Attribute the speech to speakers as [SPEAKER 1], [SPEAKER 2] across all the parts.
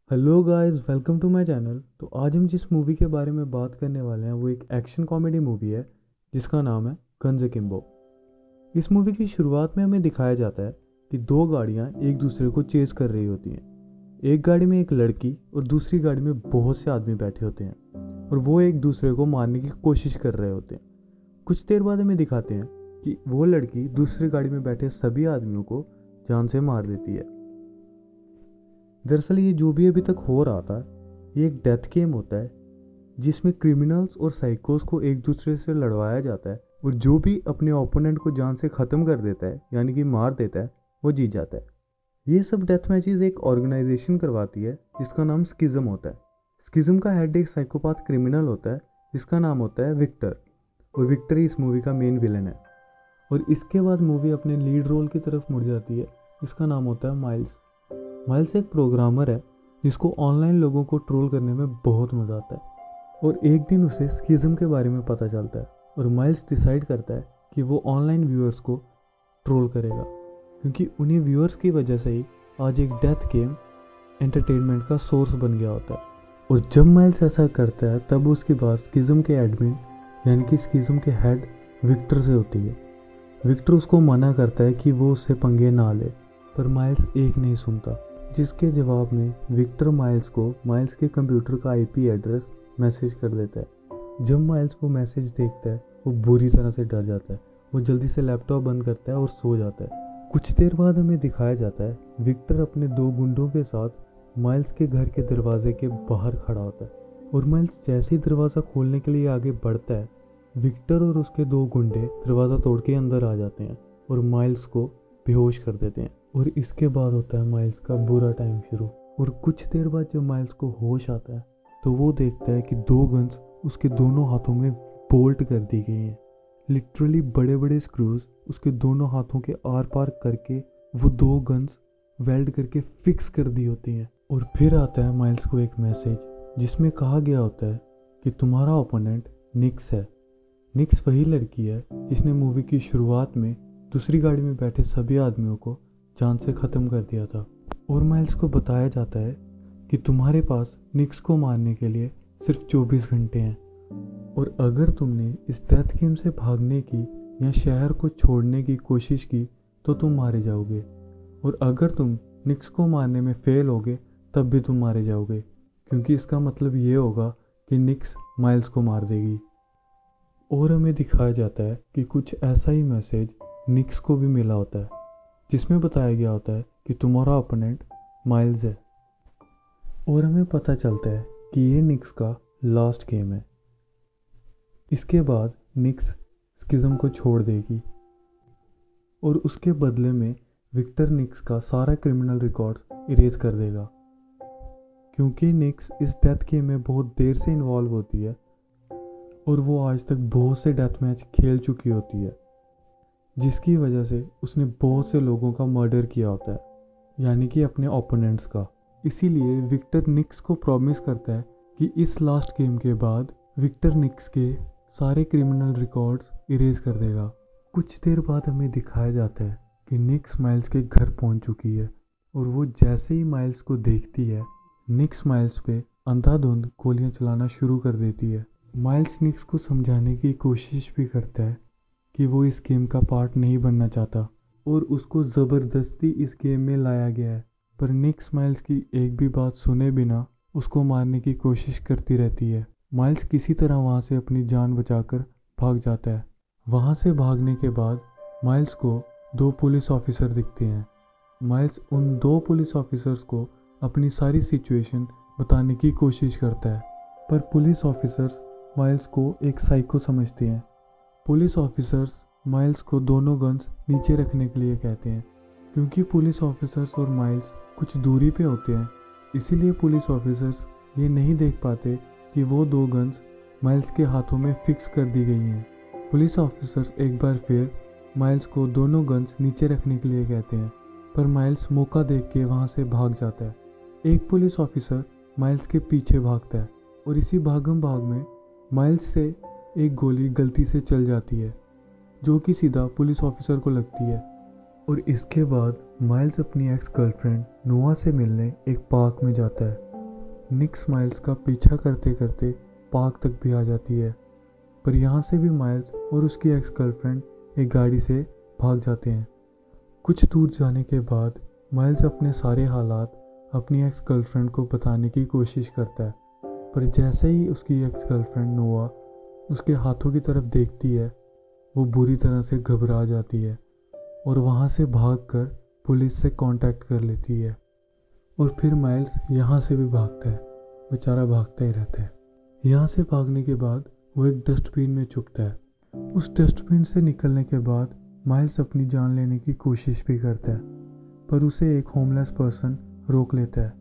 [SPEAKER 1] Hello guys, welcome to my channel. तो आज हम जिस मूवी के बारे में बात करने वाले हैं वो एक एक्शन कॉमेडी मूवी है जिसका नाम है गन्स अकिम्बो। इस मूवी की शुरुआत में हमें दिखाया जाता है कि दो गाड़ियां एक दूसरे को चेज कर रही होती हैं। एक गाड़ी में एक लड़की और दूसरी गाड़ी में बहुत से आदमी बैठे होते हैं और वो एक दूसरे को मारने की कोशिश कर रहे होते हैं। कुछ देर बाद हमें दिखाते हैं कि वो लड़की दूसरी गाड़ी में बैठे सभी आदमियों को जान से मार देती है। दरअसल ये जो भी अभी तक हो रहा था ये एक डेथ गेम होता है जिसमें क्रिमिनल्स और साइकोस को एक दूसरे से लड़वाया जाता है और जो भी अपने ओपोनेंट को जान से ख़त्म कर देता है यानी कि मार देता है वो जीत जाता है। ये सब डेथ मैचेस एक ऑर्गेनाइजेशन करवाती है जिसका नाम स्किज्म होता है। स्किज्म का हेड एक साइकोपाथ क्रिमिनल होता है जिसका नाम होता है विक्टर, और विक्टर ही इस मूवी का मेन विलन है। और इसके बाद मूवी अपने लीड रोल की तरफ मुड़ जाती है जिसका नाम होता है माइल्स। माइल्स एक प्रोग्रामर है जिसको ऑनलाइन लोगों को ट्रोल करने में बहुत मज़ा आता है। और एक दिन उसे स्किज्म के बारे में पता चलता है और माइल्स डिसाइड करता है कि वो ऑनलाइन व्यूअर्स को ट्रोल करेगा, क्योंकि उन्हीं व्यूअर्स की वजह से ही आज एक डेथ गेम एंटरटेनमेंट का सोर्स बन गया होता है। और जब माइल्स ऐसा करता है तब उसकी बात स्किज्म के एडमिन यानी कि स्किज्म के हेड विक्टर से होती है। विक्टर उसको मना करता है कि वो उससे पंगे ना ले, पर माइल्स एक नहीं सुनता, जिसके जवाब में विक्टर माइल्स को माइल्स के कंप्यूटर का आईपी एड्रेस मैसेज कर देता है। जब माइल्स वो मैसेज देखता है वो बुरी तरह से डर जाता है। वो जल्दी से लैपटॉप बंद करता है और सो जाता है। कुछ देर बाद हमें दिखाया जाता है विक्टर अपने दो गुंडों के साथ माइल्स के घर के दरवाजे के बाहर खड़ा होता है। और माइल्स जैसे ही दरवाज़ा खोलने के लिए आगे बढ़ता है विक्टर और उसके दो गुंडे दरवाज़ा तोड़ के अंदर आ जाते हैं और माइल्स को बेहोश कर देते हैं। और इसके बाद होता है माइल्स का बुरा टाइम शुरू। और कुछ देर बाद जब माइल्स को होश आता है तो वो देखता है कि दो गन्स उसके दोनों हाथों में बोल्ट कर दी गई हैं। लिटरली बड़े बड़े स्क्रूज उसके दोनों हाथों के आर पार करके वो दो गन्स वेल्ड करके फिक्स कर दी होती हैं। और फिर आता है माइल्स को एक मैसेज जिसमें कहा गया होता है कि तुम्हारा ओपोनेंट निक्स है। निक्स वही लड़की है जिसने मूवी की शुरुआत में दूसरी गाड़ी में बैठे सभी आदमियों को जान से ख़त्म कर दिया था। और माइल्स को बताया जाता है कि तुम्हारे पास निक्स को मारने के लिए सिर्फ 24 घंटे हैं, और अगर तुमने इस डेथ गेम से भागने की या शहर को छोड़ने की कोशिश की तो तुम मारे जाओगे, और अगर तुम निक्स को मारने में फेल होगे तब भी तुम मारे जाओगे, क्योंकि इसका मतलब ये होगा कि निक्स माइल्स को मार देगी। और हमें दिखाया जाता है कि कुछ ऐसा ही मैसेज निक्स को भी मिला होता है जिसमें बताया गया होता है कि तुम्हारा ओपोनेंट माइल्स है। और हमें पता चलता है कि ये निक्स का लास्ट गेम है। इसके बाद निक्स स्किज्म को छोड़ देगी और उसके बदले में विक्टर निक्स का सारा क्रिमिनल रिकॉर्ड्स इरेज कर देगा, क्योंकि निक्स इस डेथ गेम में बहुत देर से इन्वॉल्व होती है और वो आज तक बहुत से डेथ मैच खेल चुकी होती है, जिसकी वजह से उसने बहुत से लोगों का मर्डर किया होता है, यानी कि अपने ओपोनेंट्स का। इसीलिए विक्टर निक्स को प्रॉमिस करता है कि इस लास्ट गेम के बाद विक्टर निक्स के सारे क्रिमिनल रिकॉर्ड्स इरेज कर देगा। कुछ देर बाद हमें दिखाया जाता है कि निक्स माइल्स के घर पहुंच चुकी है, और वो जैसे ही माइल्स को देखती है निक्स माइल्स पे अंधाधुंध गोलियां चलाना शुरू कर देती है। माइल्स निक्स को समझाने की कोशिश भी करता है कि वो इस गेम का पार्ट नहीं बनना चाहता और उसको ज़बरदस्ती इस गेम में लाया गया है, पर निक्स माइल्स की एक भी बात सुने बिना उसको मारने की कोशिश करती रहती है। माइल्स किसी तरह वहाँ से अपनी जान बचाकर भाग जाता है। वहाँ से भागने के बाद माइल्स को दो पुलिस ऑफिसर दिखते हैं। माइल्स उन दो पुलिस ऑफिसर्स को अपनी सारी सिचुएशन बताने की कोशिश करता है, पर पुलिस ऑफिसर्स माइल्स को एक साइको समझते हैं। पुलिस ऑफिसर्स माइल्स को दोनों गन्स नीचे रखने के लिए कहते हैं, क्योंकि पुलिस ऑफिसर्स और माइल्स कुछ दूरी पे होते हैं, इसीलिए पुलिस ऑफिसर्स ये नहीं देख पाते कि वो दो गन्स माइल्स के हाथों में फिक्स कर दी गई हैं। पुलिस ऑफिसर्स एक बार फिर माइल्स को दोनों गन्स नीचे रखने के लिए कहते हैं, पर माइल्स मौका देख के वहाँ से भाग जाता है। एक पुलिस ऑफिसर माइल्स के पीछे भागता है और इसी भागम भाग में माइल्स से एक गोली गलती से चल जाती है जो कि सीधा पुलिस ऑफिसर को लगती है। और इसके बाद माइल्स अपनी एक्स गर्लफ्रेंड नोआ से मिलने एक पार्क में जाता है निक्स माइल्स का पीछा करते करते पार्क तक भी आ जाती है, पर यहाँ से भी माइल्स और उसकी एक्स गर्लफ्रेंड एक गाड़ी से भाग जाते हैं। कुछ दूर जाने के बाद माइल्स अपने सारे हालात अपनी एक्स गर्लफ्रेंड को बताने की कोशिश करता है, पर जैसे ही उसकी एक्स गर्लफ्रेंड नोआ उसके हाथों की तरफ देखती है, वो बुरी तरह से घबरा जाती है और वहाँ से भागकर पुलिस से कांटेक्ट कर लेती है। और फिर माइल्स यहाँ से भी भागता है, बेचारा भागता ही रहता है। यहाँ से भागने के बाद वो एक डस्टबिन में छुपता है। उस डस्टबिन से निकलने के बाद माइल्स अपनी जान लेने की कोशिश भी करता है, पर उसे एक होमलेस पर्सन रोक लेता है।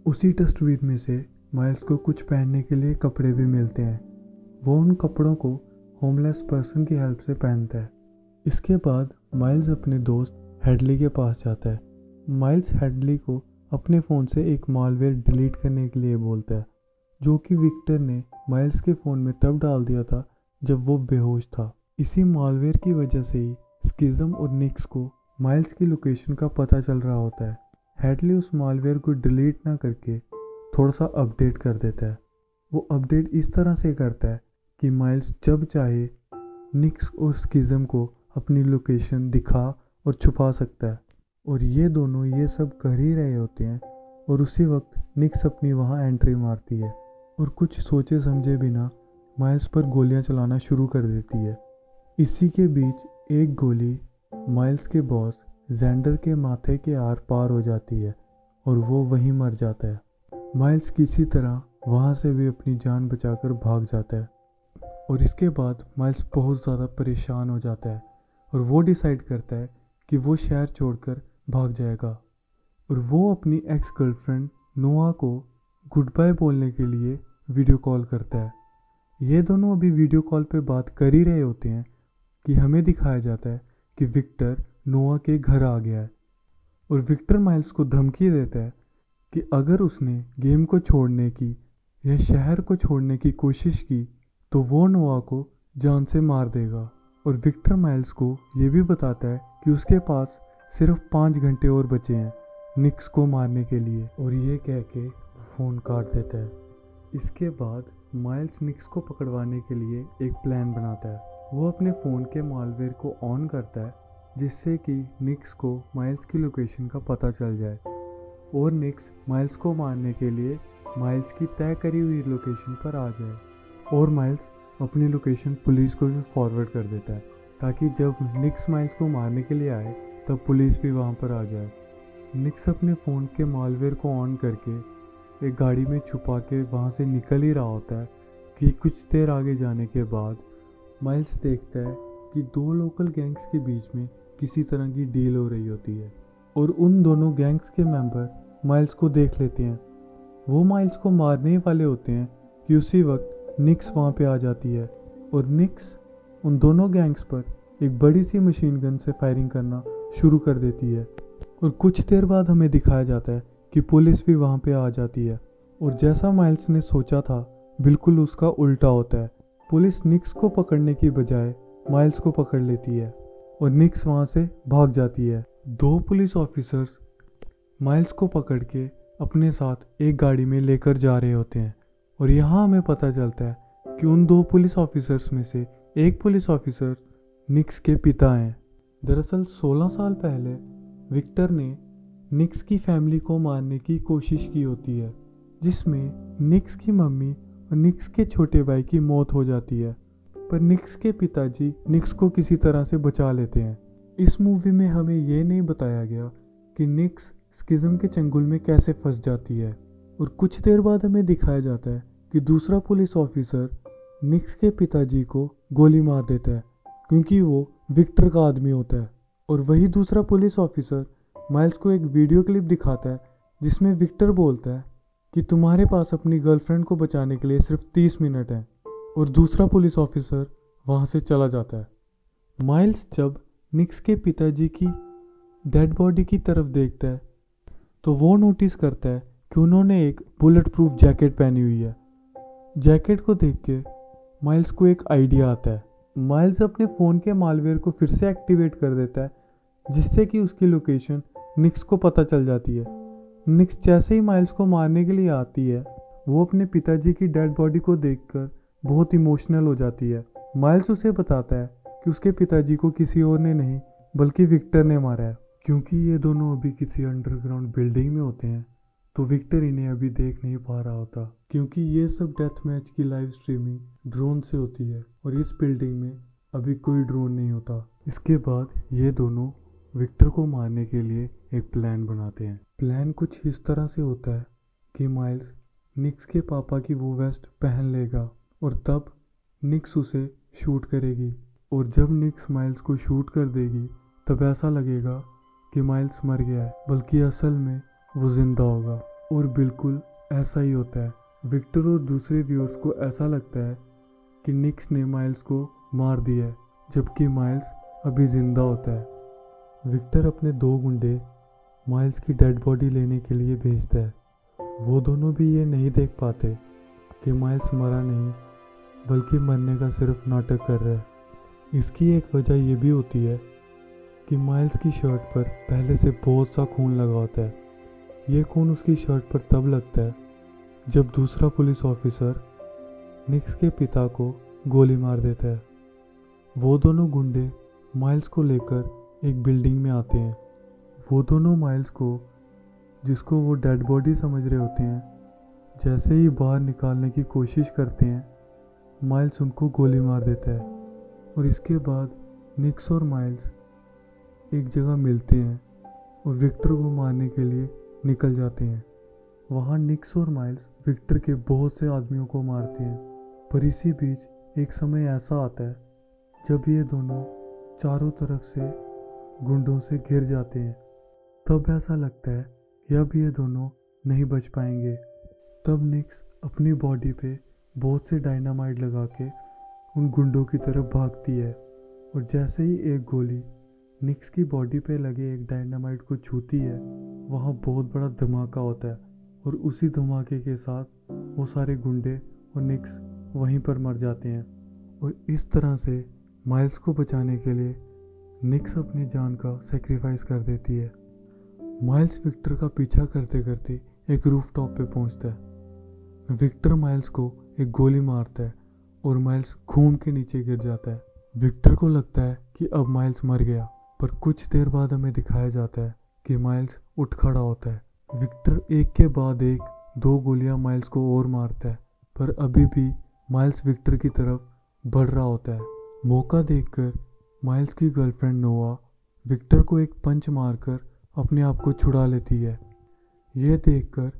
[SPEAKER 1] उसी डस्टबिन में से माइल्स को कुछ पहनने के लिए कपड़े भी मिलते हैं। वो उन कपड़ों को होमलेस पर्सन की हेल्प से पहनता है। इसके बाद माइल्स अपने दोस्त हेडली के पास जाता है। माइल्स हेडली को अपने फ़ोन से एक मालवेयर डिलीट करने के लिए बोलता है, जो कि विक्टर ने माइल्स के फ़ोन में तब डाल दिया था जब वो बेहोश था। इसी मालवेयर की वजह से ही स्किज़म और निक्स को माइल्स की लोकेशन का पता चल रहा होता है। हेडली उस मालवेयर को डिलीट ना करके थोड़ा सा अपडेट कर देता है। वो अपडेट इस तरह से करता है कि माइल्स जब चाहे निक्स और स्किज़म को अपनी लोकेशन दिखा और छुपा सकता है। और ये दोनों ये सब कर ही रहे होते हैं और उसी वक्त निक्स अपनी वहाँ एंट्री मारती है और कुछ सोचे समझे बिना माइल्स पर गोलियां चलाना शुरू कर देती है। इसी के बीच एक गोली माइल्स के बॉस जेंडर के माथे के आर पार हो जाती है और वो वहीं मर जाता है। माइल्स किसी तरह वहाँ से भी अपनी जान बचाकर भाग जाता है और इसके बाद माइल्स बहुत ज़्यादा परेशान हो जाता है और वो डिसाइड करता है कि वो शहर छोड़कर भाग जाएगा। और वो अपनी एक्स गर्लफ्रेंड नोआ को गुड बाय बोलने के लिए वीडियो कॉल करता है। ये दोनों अभी वीडियो कॉल पे बात कर ही रहे होते हैं कि हमें दिखाया जाता है कि विक्टर नोआ के घर आ गया है और विक्टर माइल्स को धमकी देता है कि अगर उसने गेम को छोड़ने की या शहर को छोड़ने की कोशिश की तो वो नोआ को जान से मार देगा। और विक्टर माइल्स को ये भी बताता है कि उसके पास सिर्फ 5 घंटे और बचे हैं निक्स को मारने के लिए, और ये कह के फ़ोन काट देता है। इसके बाद माइल्स निक्स को पकड़वाने के लिए एक प्लान बनाता है। वो अपने फ़ोन के मालवेयर को ऑन करता है जिससे कि निक्स को माइल्स की लोकेशन का पता चल जाए और निक्स माइल्स को मारने के लिए माइल्स की तय करी हुई लोकेशन पर आ जाए। और माइल्स अपनी लोकेशन पुलिस को भी फॉरवर्ड कर देता है ताकि जब निक्स माइल्स को मारने के लिए आए तब पुलिस भी वहाँ पर आ जाए। निक्स अपने फ़ोन के मालवेयर को ऑन करके एक गाड़ी में छुपा के वहाँ से निकल ही रहा होता है कि कुछ देर आगे जाने के बाद माइल्स देखता है कि 2 लोकल गैंग्स के बीच में किसी तरह की डील हो रही होती है और उन दोनों गैंग्स के मेंबर माइल्स को देख लेते हैं। वो माइल्स को मारने ही वाले होते हैं कि उसी वक्त निक्स वहाँ पे आ जाती है और निक्स उन दोनों गैंग्स पर एक बड़ी सी मशीन गन से फायरिंग करना शुरू कर देती है। और कुछ देर बाद हमें दिखाया जाता है कि पुलिस भी वहाँ पे आ जाती है और जैसा माइल्स ने सोचा था बिल्कुल उसका उल्टा होता है। पुलिस निक्स को पकड़ने की बजाय माइल्स को पकड़ लेती है और निक्स वहाँ से भाग जाती है। 2 पुलिस ऑफिसर्स माइल्स को पकड़ के अपने साथ एक गाड़ी में लेकर जा रहे होते हैं और यहाँ हमें पता चलता है कि उन 2 पुलिस ऑफिसर्स में से एक पुलिस ऑफिसर निक्स के पिता हैं। दरअसल 16 साल पहले विक्टर ने निक्स की फैमिली को मारने की कोशिश की होती है जिसमें निक्स की मम्मी और निक्स के छोटे भाई की मौत हो जाती है, पर निक्स के पिताजी निक्स को किसी तरह से बचा लेते हैं। इस मूवी में हमें ये नहीं बताया गया कि निक्स स्किज़म के चंगुल में कैसे फंस जाती है। और कुछ देर बाद हमें दिखाया जाता है कि दूसरा पुलिस ऑफिसर निक्स के पिताजी को गोली मार देता है क्योंकि वो विक्टर का आदमी होता है। और वही दूसरा पुलिस ऑफिसर माइल्स को एक वीडियो क्लिप दिखाता है जिसमें विक्टर बोलता है कि तुम्हारे पास अपनी गर्लफ्रेंड को बचाने के लिए सिर्फ 30 मिनट हैं, और दूसरा पुलिस ऑफिसर वहाँ से चला जाता है। माइल्स जब निक्स के पिताजी की डेड बॉडी की तरफ देखता है तो वो नोटिस करता है कि उन्होंने एक बुलेट प्रूफ जैकेट पहनी हुई है। जैकेट को देख के माइल्स को एक आइडिया आता है। माइल्स अपने फ़ोन के मालवेयर को फिर से एक्टिवेट कर देता है जिससे कि उसकी लोकेशन निक्स को पता चल जाती है। निक्स जैसे ही माइल्स को मारने के लिए आती है, वो अपने पिताजी की डेड बॉडी को देखकर बहुत इमोशनल हो जाती है। माइल्स उसे बताता है कि उसके पिताजी को किसी और ने नहीं बल्कि विक्टर ने मारा है। क्योंकि ये दोनों अभी किसी अंडरग्राउंड बिल्डिंग में होते हैं, तो विक्टर इन्हें अभी देख नहीं पा रहा होता, क्योंकि ये सब डेथ मैच की लाइव स्ट्रीमिंग ड्रोन से होती है और इस बिल्डिंग में अभी कोई ड्रोन नहीं होता। इसके बाद ये दोनों विक्टर को मारने के लिए एक प्लान बनाते हैं। प्लान कुछ इस तरह से होता है कि माइल्स निक्स के पापा की वो वेस्ट पहन लेगा और तब निक्स उसे शूट करेगी, और जब निक्स माइल्स को शूट कर देगी तब ऐसा लगेगा कि माइल्स मर गया है, बल्कि असल में वो जिंदा होगा। और बिल्कुल ऐसा ही होता है। विक्टर और दूसरे व्यूअर्स को ऐसा लगता है कि निक्स ने माइल्स को मार दिया है, जबकि माइल्स अभी जिंदा होता है। विक्टर अपने 2 गुंडे माइल्स की डेड बॉडी लेने के लिए भेजता है। वो दोनों भी ये नहीं देख पाते कि माइल्स मरा नहीं, बल्कि मरने का सिर्फ नाटक कर रहा है। इसकी एक वजह ये भी होती है कि माइल्स की शर्ट पर पहले से बहुत सा खून लगा होता है। ये खून उसकी शर्ट पर तब लगता है जब दूसरा पुलिस ऑफिसर निक्स के पिता को गोली मार देता है। वो दोनों गुंडे माइल्स को लेकर एक बिल्डिंग में आते हैं। वो दोनों माइल्स को, जिसको वो डेड बॉडी समझ रहे होते हैं, जैसे ही बाहर निकालने की कोशिश करते हैं, माइल्स उनको गोली मार देता है। और इसके बाद निक्स और माइल्स एक जगह मिलते हैं और विक्टर को मारने के लिए निकल जाते हैं। वहाँ निक्स और माइल्स विक्टर के बहुत से आदमियों को मारते हैं। पर इसी बीच एक समय ऐसा आता है जब ये दोनों चारों तरफ से गुंडों से घिर जाते हैं। तब ऐसा लगता है कि अब ये दोनों नहीं बच पाएंगे। तब निक्स अपनी बॉडी पे बहुत से डायनामाइट लगा के उन गुंडों की तरफ भागती है, और जैसे ही एक गोली निक्स की बॉडी पे लगे एक डायनामाइट को छूती है, वहाँ बहुत बड़ा धमाका होता है, और उसी धमाके के साथ वो सारे गुंडे और निक्स वहीं पर मर जाते हैं। और इस तरह से माइल्स को बचाने के लिए निक्स अपनी जान का सेक्रीफाइस कर देती है। माइल्स विक्टर का पीछा करते करते एक रूफ टॉप पे पहुंचता है। विक्टर माइल्स को एक गोली मारता है और माइल्स घूम के नीचे गिर जाता है। विक्टर को लगता है कि अब माइल्स मर गया, पर कुछ देर बाद हमें दिखाया जाता है कि माइल्स उठ खड़ा होता है। विक्टर एक के बाद एक 2 गोलियां माइल्स को और मारता है, पर अभी भी माइल्स विक्टर की तरफ बढ़ रहा होता है। मौका देखकर माइल्स की गर्लफ्रेंड नोआ विक्टर को एक पंच मारकर अपने आप को छुड़ा लेती है। यह देखकर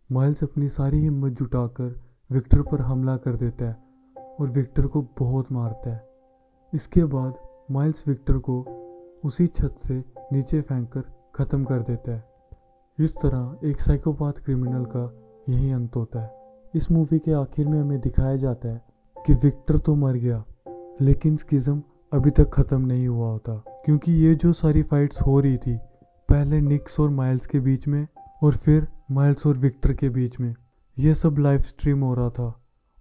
[SPEAKER 1] माइल्स अपनी सारी हिम्मत जुटाकर विक्टर पर हमला कर देता है और विक्टर को बहुत मारता है। इसके बाद माइल्स विक्टर को उसी छत से नीचे फेंककर ख़त्म कर देता है। इस तरह एक साइकोपाथ क्रिमिनल का यही अंत होता है। इस मूवी के आखिर में हमें दिखाया जाता है कि विक्टर तो मर गया, लेकिन स्किज़म अभी तक ख़त्म नहीं हुआ होता, क्योंकि ये जो सारी फाइट्स हो रही थी, पहले निक्स और माइल्स के बीच में और फिर माइल्स और विक्टर के बीच में, ये सब लाइव स्ट्रीम हो रहा था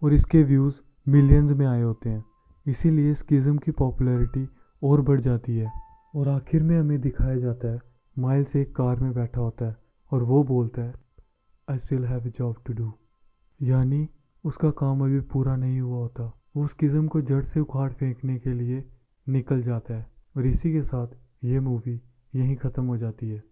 [SPEAKER 1] और इसके व्यूज़ मिलियंस में आए होते हैं। इसीलिए स्किज़म की पॉपुलैरिटी और बढ़ जाती है। और आखिर में हमें दिखाया जाता है माइल्स एक कार में बैठा होता है और वो बोलता है I still have a job to do, यानी उसका काम अभी पूरा नहीं हुआ होता। वो स्किज़म को जड़ से उखाड़ फेंकने के लिए निकल जाता है। और इसी के साथ ये मूवी यहीं ख़त्म हो जाती है।